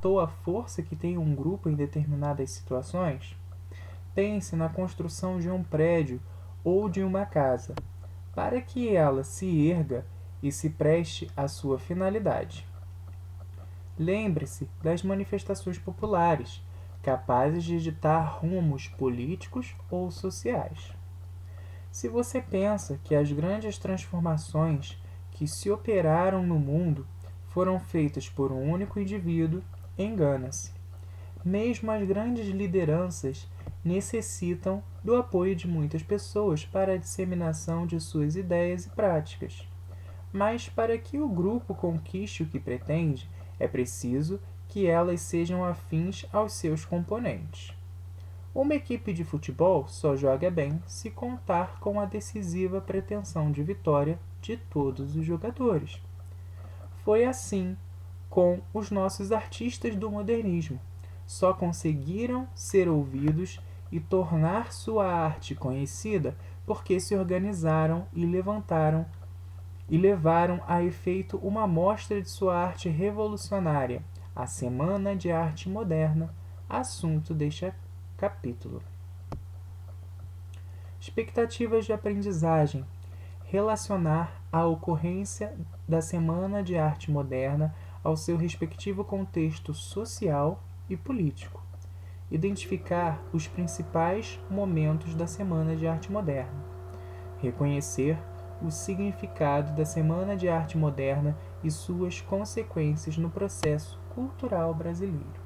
notou a força que tem um grupo em determinadas situações? Pense na construção de um prédio ou de uma casa, para que ela se erga e se preste à sua finalidade. Lembre-se das manifestações populares, capazes de ditar rumos políticos ou sociais. Se você pensa que as grandes transformações que se operaram no mundo foram feitas por um único indivíduo, engana-se. Mesmo as grandes lideranças necessitam do apoio de muitas pessoas para a disseminação de suas ideias e práticas. Mas para que o grupo conquiste o que pretende, é preciso que elas sejam afins aos seus componentes. Uma equipe de futebol só joga bem se contar com a decisiva pretensão de vitória de todos os jogadores. Foi assim com os nossos artistas do modernismo. Só conseguiram ser ouvidos e tornar sua arte conhecida porque se organizaram e levaram a efeito uma mostra de sua arte revolucionária, a Semana de Arte Moderna, assunto deste capítulo. Expectativas de aprendizagem. Relacionar a ocorrência da Semana de Arte Moderna ao seu respectivo contexto social e político. Identificar os principais momentos da Semana de Arte Moderna. Reconhecer o significado da Semana de Arte Moderna e suas consequências no processo cultural brasileiro.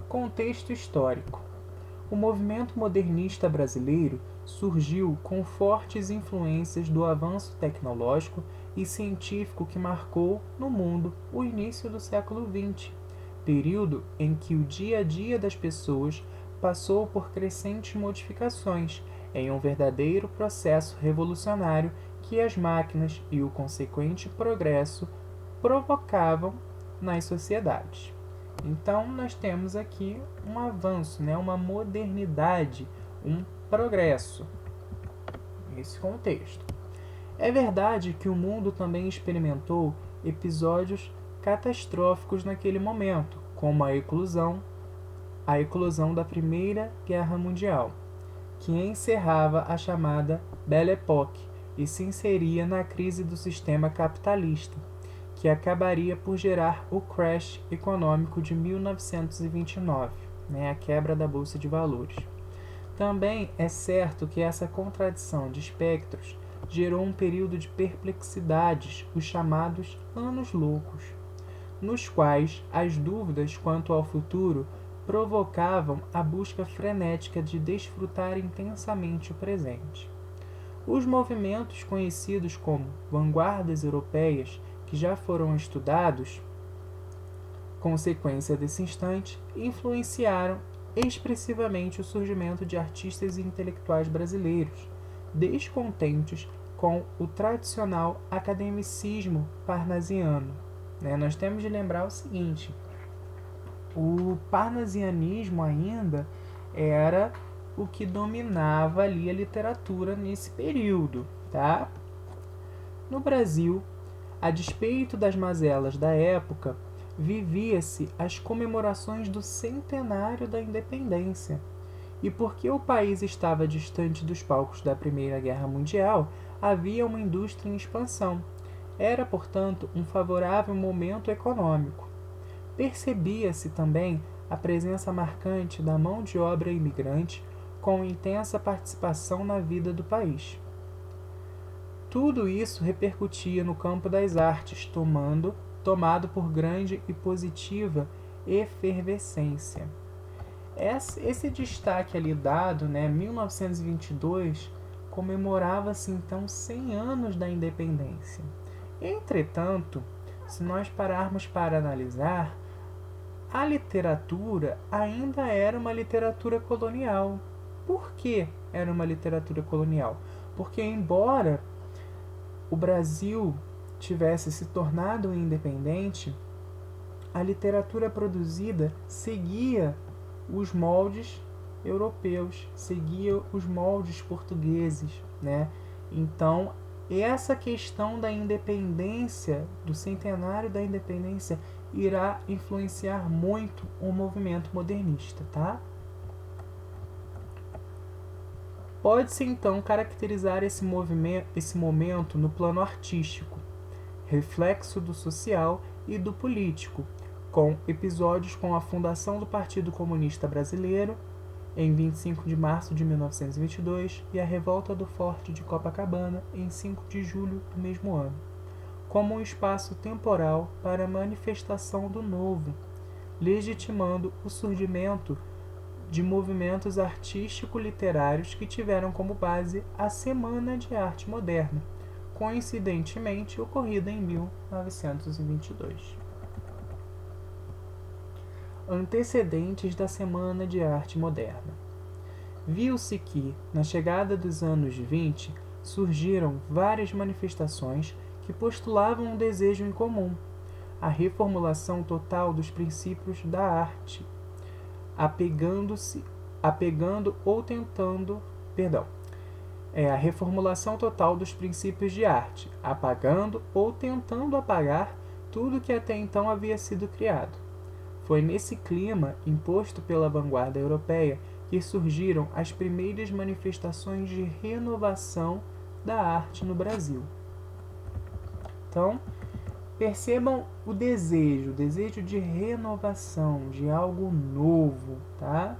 Contexto histórico. O movimento modernista brasileiro surgiu com fortes influências do avanço tecnológico e científico que marcou no mundo o início do século XX, período em que o dia a dia das pessoas passou por crescentes modificações em um verdadeiro processo revolucionário que as máquinas e o consequente progresso provocavam nas sociedades. Então, nós temos aqui um avanço, uma modernidade, um progresso nesse contexto. É verdade que o mundo também experimentou episódios catastróficos naquele momento, como a eclosão da Primeira Guerra Mundial, que encerrava a chamada Belle Époque e se inseria na crise do sistema capitalista, que acabaria por gerar o crash econômico de 1929, a quebra da Bolsa de Valores. Também é certo que essa contradição de espectros gerou um período de perplexidades, os chamados Anos Loucos, nos quais as dúvidas quanto ao futuro provocavam a busca frenética de desfrutar intensamente o presente. Os movimentos conhecidos como vanguardas europeias, que já foram estudados, consequência desse instante, influenciaram expressivamente o surgimento de artistas e intelectuais brasileiros, descontentes com o tradicional academicismo parnasiano. Nós temos de lembrar o seguinte: o parnasianismo ainda era o que dominava ali a literatura nesse período, tá? No Brasil, a despeito das mazelas da época, vivia-se as comemorações do centenário da independência. E porque o país estava distante dos palcos da Primeira Guerra Mundial, havia uma indústria em expansão. Era, portanto, um favorável momento econômico. Percebia-se também a presença marcante da mão de obra imigrante com intensa participação na vida do país. Tudo isso repercutia no campo das artes, tomado por grande e positiva efervescência. Esse destaque ali dado, 1922, comemorava-se então 100 anos da independência. Entretanto, se nós pararmos para analisar, a literatura ainda era uma literatura colonial. Por que era uma literatura colonial? Porque, embora o Brasil tivesse se tornado independente, a literatura produzida seguia os moldes europeus, seguia os moldes portugueses, Então, E essa questão da independência, do centenário da independência, irá influenciar muito o movimento modernista, tá? Pode-se então caracterizar esse momento no plano artístico, reflexo do social e do político, com episódios como a fundação do Partido Comunista Brasileiro, em 25 de março de 1922, e a revolta do Forte de Copacabana, em 5 de julho do mesmo ano, como um espaço temporal para a manifestação do novo, legitimando o surgimento de movimentos artístico-literários que tiveram como base a Semana de Arte Moderna, coincidentemente ocorrida em 1922. Antecedentes da Semana de Arte Moderna. Viu-se que, na chegada dos anos 20, surgiram várias manifestações que postulavam um desejo em comum, a reformulação total dos princípios da arte, a reformulação total dos princípios de arte, apagando ou tentando apagar tudo que até então havia sido criado. Foi nesse clima imposto pela vanguarda europeia que surgiram as primeiras manifestações de renovação da arte no Brasil. Então, percebam o desejo de renovação, de algo novo, tá?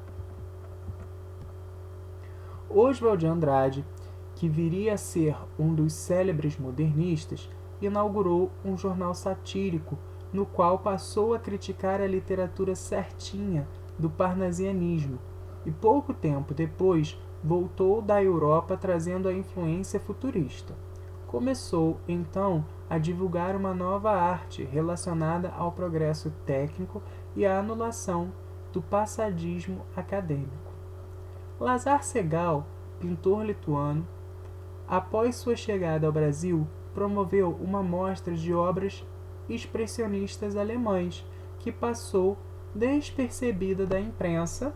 Oswald de Andrade, que viria a ser um dos célebres modernistas, inaugurou um jornal satírico no qual passou a criticar a literatura certinha do parnasianismo e pouco tempo depois voltou da Europa trazendo a influência futurista. Começou, então, a divulgar uma nova arte relacionada ao progresso técnico e à anulação do passadismo acadêmico. Lazar Segal, pintor lituano, após sua chegada ao Brasil, promoveu uma mostra de obras expressionistas alemães, que passou despercebida da imprensa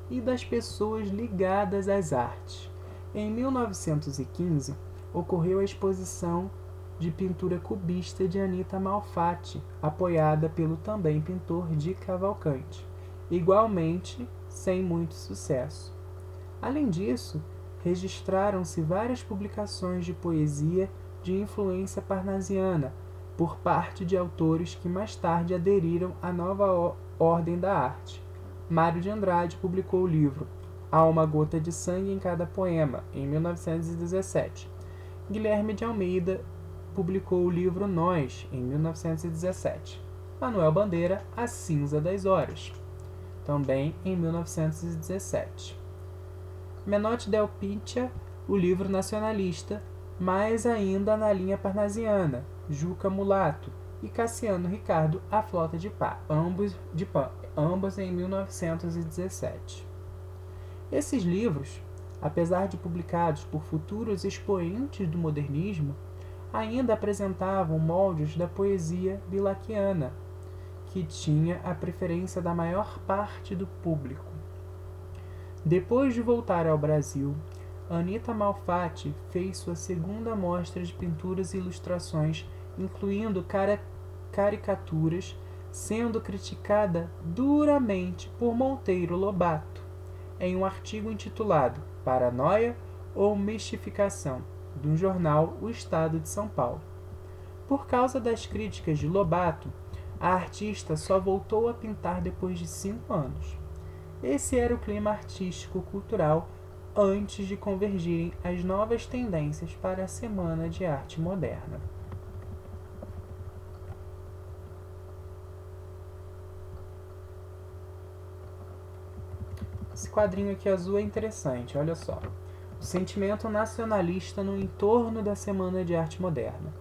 e das pessoas ligadas às artes. Em 1915, ocorreu a exposição de pintura cubista de Anita Malfatti, apoiada pelo também pintor Di Cavalcanti, igualmente sem muito sucesso. Além disso, registraram-se várias publicações de poesia de influência parnasiana por parte de autores que mais tarde aderiram à nova ordem da arte. Mário de Andrade publicou o livro Há uma gota de sangue em cada poema, em 1917. Guilherme de Almeida publicou o livro Nós, em 1917. Manuel Bandeira, A Cinza das Horas, também em 1917. Menotti del Pincia, o livro nacionalista, mais ainda na linha parnasiana, Juca Mulato e Cassiano Ricardo, A Flauta de Pan, ambos em 1917. Esses livros, apesar de publicados por futuros expoentes do modernismo, ainda apresentavam moldes da poesia bilaquiana, que tinha a preferência da maior parte do público. Depois de voltar ao Brasil, Anita Malfatti fez sua segunda mostra de pinturas e ilustrações, incluindo caricaturas, sendo criticada duramente por Monteiro Lobato, em um artigo intitulado Paranoia ou Mistificação, do jornal O Estado de São Paulo. Por causa das críticas de Lobato, a artista só voltou a pintar depois de 5 anos. Esse era o clima artístico-cultural antes de convergirem as novas tendências para a Semana de Arte Moderna. Esse quadrinho aqui azul é interessante, olha só. O sentimento nacionalista no entorno da Semana de Arte Moderna.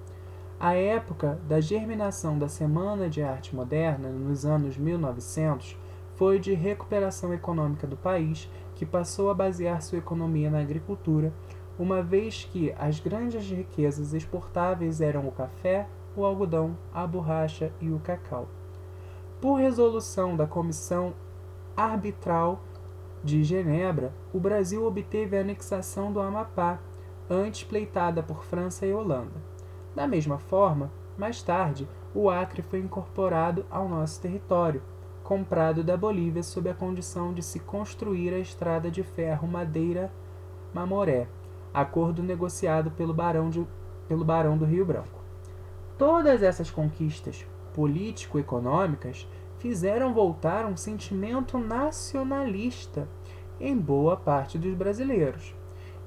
A época da germinação da Semana de Arte Moderna, nos anos 1900, foi de recuperação econômica do país, que passou a basear sua economia na agricultura, uma vez que as grandes riquezas exportáveis eram o café, o algodão, a borracha e o cacau. Por resolução da Comissão Arbitral de Genebra, o Brasil obteve a anexação do Amapá, antes pleitada por França e Holanda. Da mesma forma, mais tarde, o Acre foi incorporado ao nosso território, comprado da Bolívia sob a condição de se construir a estrada de ferro Madeira-Mamoré, acordo negociado pelo Barão do Rio Branco. Todas essas conquistas político-econômicas fizeram voltar um sentimento nacionalista em boa parte dos brasileiros.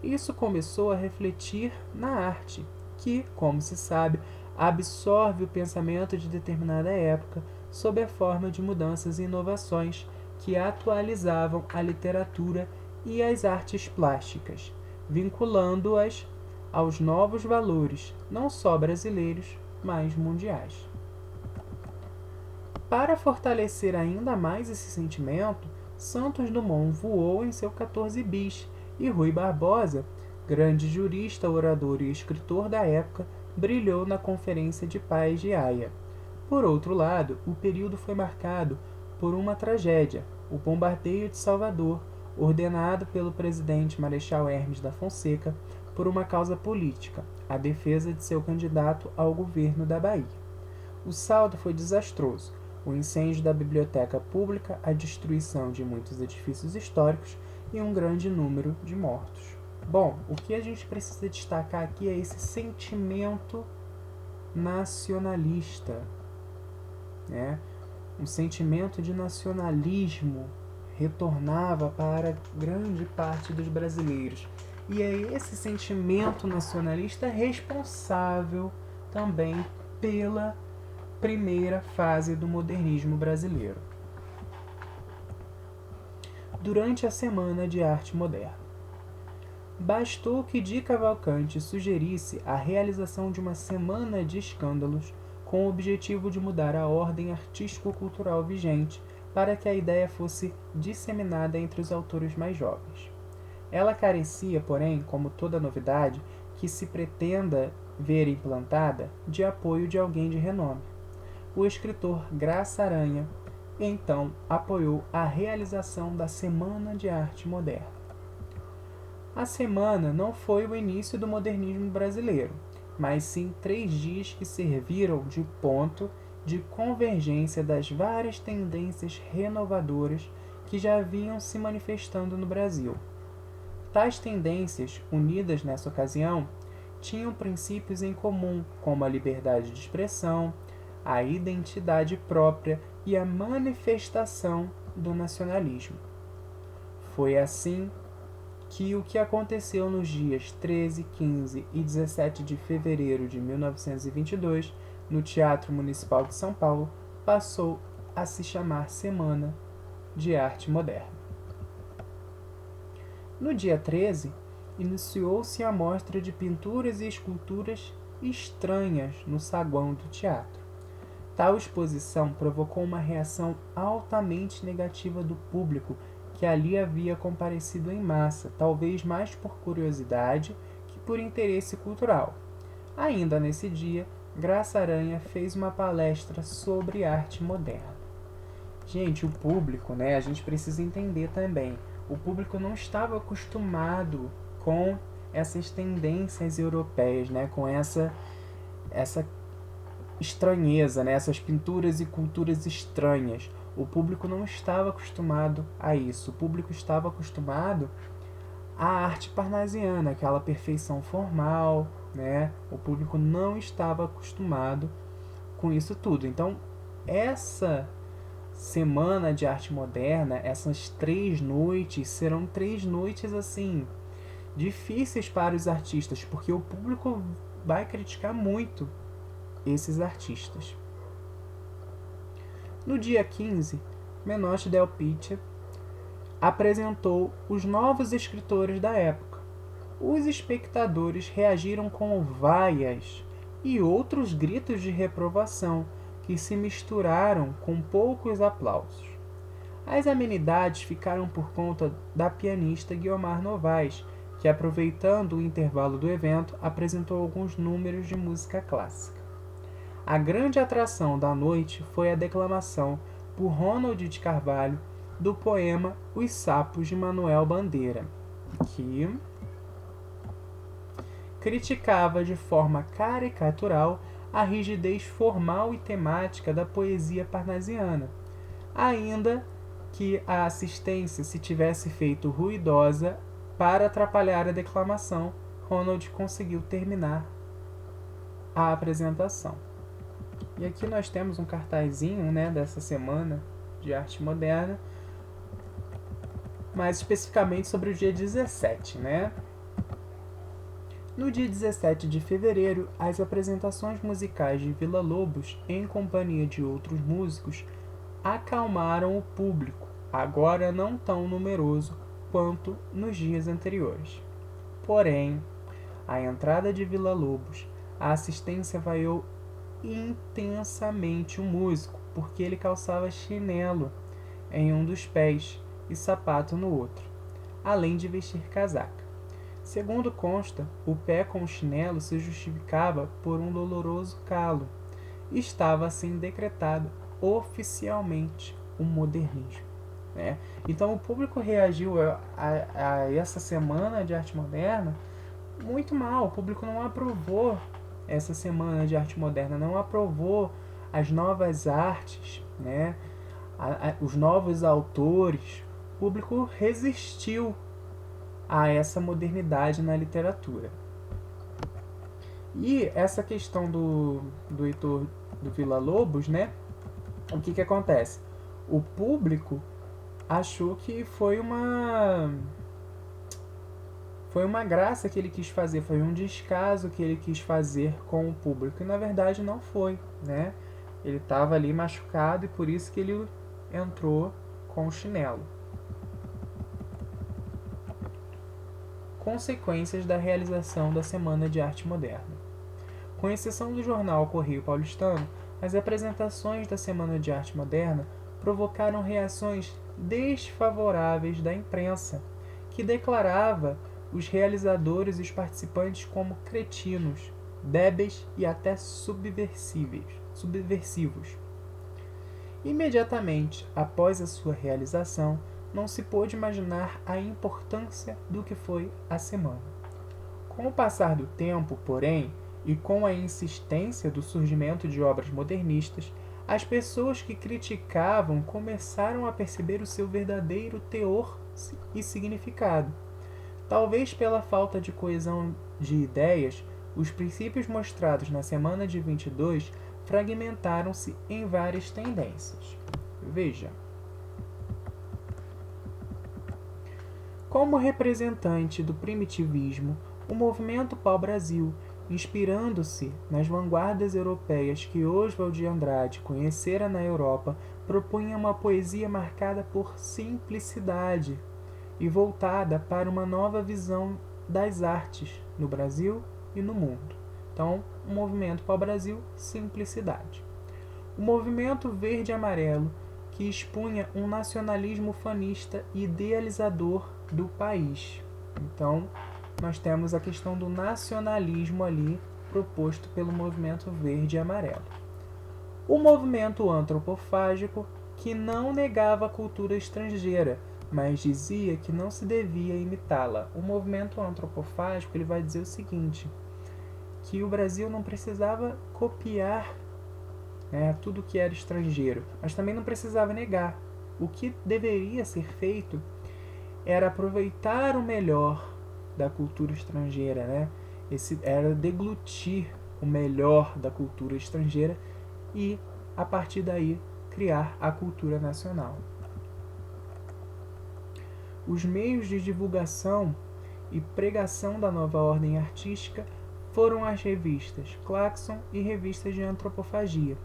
Isso começou a refletir na arte, que, como se sabe, absorve o pensamento de determinada época sob a forma de mudanças e inovações que atualizavam a literatura e as artes plásticas, vinculando-as aos novos valores, não só brasileiros, mas mundiais. Para fortalecer ainda mais esse sentimento, Santos Dumont voou em seu 14 bis e Rui Barbosa, grande jurista, orador e escritor da época, brilhou na Conferência de Paz de Haia. Por outro lado, o período foi marcado por uma tragédia, o bombardeio de Salvador, ordenado pelo presidente Marechal Hermes da Fonseca por uma causa política, a defesa de seu candidato ao governo da Bahia. O saldo foi desastroso. O incêndio da biblioteca pública, a destruição de muitos edifícios históricos e um grande número de mortos. Bom, o que a gente precisa destacar aqui é esse sentimento nacionalista, né? Um sentimento de nacionalismo retornava para grande parte dos brasileiros. E é esse sentimento nacionalista responsável também pela primeira fase do modernismo brasileiro. Durante a Semana de Arte Moderna, bastou que Di Cavalcanti sugerisse a realização de uma semana de escândalos com o objetivo de mudar a ordem artístico-cultural vigente para que a ideia fosse disseminada entre os autores mais jovens. Ela carecia, porém, como toda novidade que se pretenda ver implantada, de apoio de alguém de renome. O escritor Graça Aranha, então, apoiou a realização da Semana de Arte Moderna. A semana não foi o início do modernismo brasileiro, mas sim 3 dias que serviram de ponto de convergência das várias tendências renovadoras que já vinham se manifestando no Brasil. Tais tendências, unidas nessa ocasião, tinham princípios em comum, como a liberdade de expressão, a identidade própria e a manifestação do nacionalismo. Foi assim que o que aconteceu nos dias 13, 15 e 17 de fevereiro de 1922, no Teatro Municipal de São Paulo, passou a se chamar Semana de Arte Moderna. No dia 13, iniciou-se a mostra de pinturas e esculturas estranhas no saguão do teatro. Tal exposição provocou uma reação altamente negativa do público que ali havia comparecido em massa, talvez mais por curiosidade que por interesse cultural. Ainda nesse dia, Graça Aranha fez uma palestra sobre arte moderna. Gente, o público, né, a gente precisa entender também, o público não estava acostumado com essas tendências europeias, né, com essa estranheza, né, essas pinturas e culturas estranhas. O público não estava acostumado a isso. O público estava acostumado à arte parnasiana, aquela perfeição formal, né? O público não estava acostumado com isso tudo. Então, essa semana de arte moderna, essas 3 noites, serão 3 noites assim difíceis para os artistas, porque o público vai criticar muito esses artistas. No dia 15, Menotti Del Pitta apresentou os novos escritores da época. Os espectadores reagiram com vaias e outros gritos de reprovação que se misturaram com poucos aplausos. As amenidades ficaram por conta da pianista Guiomar Novaes, que, aproveitando o intervalo do evento, apresentou alguns números de música clássica. A grande atração da noite foi a declamação por Ronald de Carvalho do poema Os Sapos de Manuel Bandeira, que criticava de forma caricatural a rigidez formal e temática da poesia parnasiana, ainda que a assistência se tivesse feito ruidosa para atrapalhar a declamação. Ronald conseguiu terminar a apresentação. E aqui nós temos um cartazinho, né, dessa semana de arte moderna, mais especificamente sobre o dia 17, né? No dia 17 de fevereiro, as apresentações musicais de Villa Lobos, em companhia de outros músicos, acalmaram o público, agora não tão numeroso quanto nos dias anteriores. Porém, à entrada de Villa Lobos, a assistência vaiou intensamente o músico, porque ele calçava chinelo em um dos pés e sapato no outro, além de vestir casaca. Segundo consta, o pé com o chinelo se justificava por um doloroso calo. Estava assim decretado oficialmente o modernismo, né? Então o público reagiu a essa semana de arte moderna muito mal. O público não aprovou essa semana de arte moderna, não aprovou as novas artes, né? Os novos autores. O público resistiu a essa modernidade na literatura. E essa questão do Heitor do Villa Lobos, né? O que acontece? O público achou que foi uma graça que ele quis fazer, foi um descaso que ele quis fazer com o público, e na verdade não foi, né? Ele estava ali machucado e por isso que ele entrou com o chinelo. Consequências da realização da Semana de Arte Moderna. Com exceção do jornal Correio Paulistano, as apresentações da Semana de Arte Moderna provocaram reações desfavoráveis da imprensa, que declarava os realizadores e os participantes como cretinos, débeis e até subversivos. Imediatamente após a sua realização, não se pôde imaginar a importância do que foi a semana. Com o passar do tempo, porém, e com a insistência do surgimento de obras modernistas, as pessoas que criticavam começaram a perceber o seu verdadeiro teor e significado. Talvez pela falta de coesão de ideias, os princípios mostrados na semana de 22 fragmentaram-se em várias tendências. Veja. Como representante do primitivismo, o movimento pau-brasil, inspirando-se nas vanguardas europeias que Oswald de Andrade conhecera na Europa, propunha uma poesia marcada por simplicidade e voltada para uma nova visão das artes no Brasil e no mundo. Então, o movimento pau-brasil, simplicidade. O movimento verde-amarelo, que expunha um nacionalismo fanista e idealizador do país. Então, nós temos a questão do nacionalismo ali proposto pelo movimento verde e amarelo. O movimento antropofágico, que não negava a cultura estrangeira, mas dizia que não se devia imitá-la. O movimento antropofágico ele vai dizer o seguinte, que o Brasil não precisava copiar, né, tudo que era estrangeiro, mas também não precisava negar. O que deveria ser feito era aproveitar o melhor da cultura estrangeira, né? Era deglutir o melhor da cultura estrangeira e, a partir daí, criar a cultura nacional. Os meios de divulgação e pregação da nova ordem artística foram as revistas Claxon e revistas de antropofagia.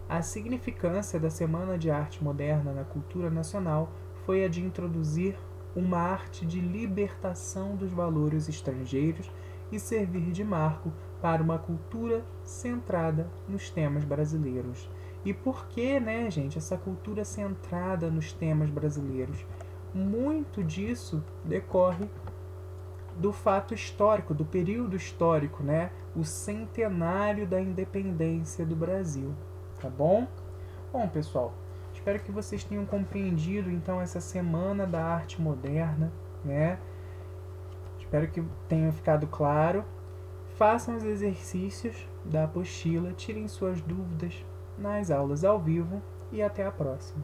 A significância da Semana de Arte Moderna na cultura nacional foi a de introduzir uma arte de libertação dos valores estrangeiros e servir de marco para uma cultura centrada nos temas brasileiros. E por que, né, gente, essa cultura centrada nos temas brasileiros? Muito disso decorre do fato histórico, do período histórico, né? O centenário da independência do Brasil. Tá bom? Bom, pessoal, Espero que vocês tenham compreendido então essa semana da arte moderna, né? Espero que tenha ficado claro. Façam os exercícios da apostila, tirem suas dúvidas nas aulas ao vivo e até a próxima.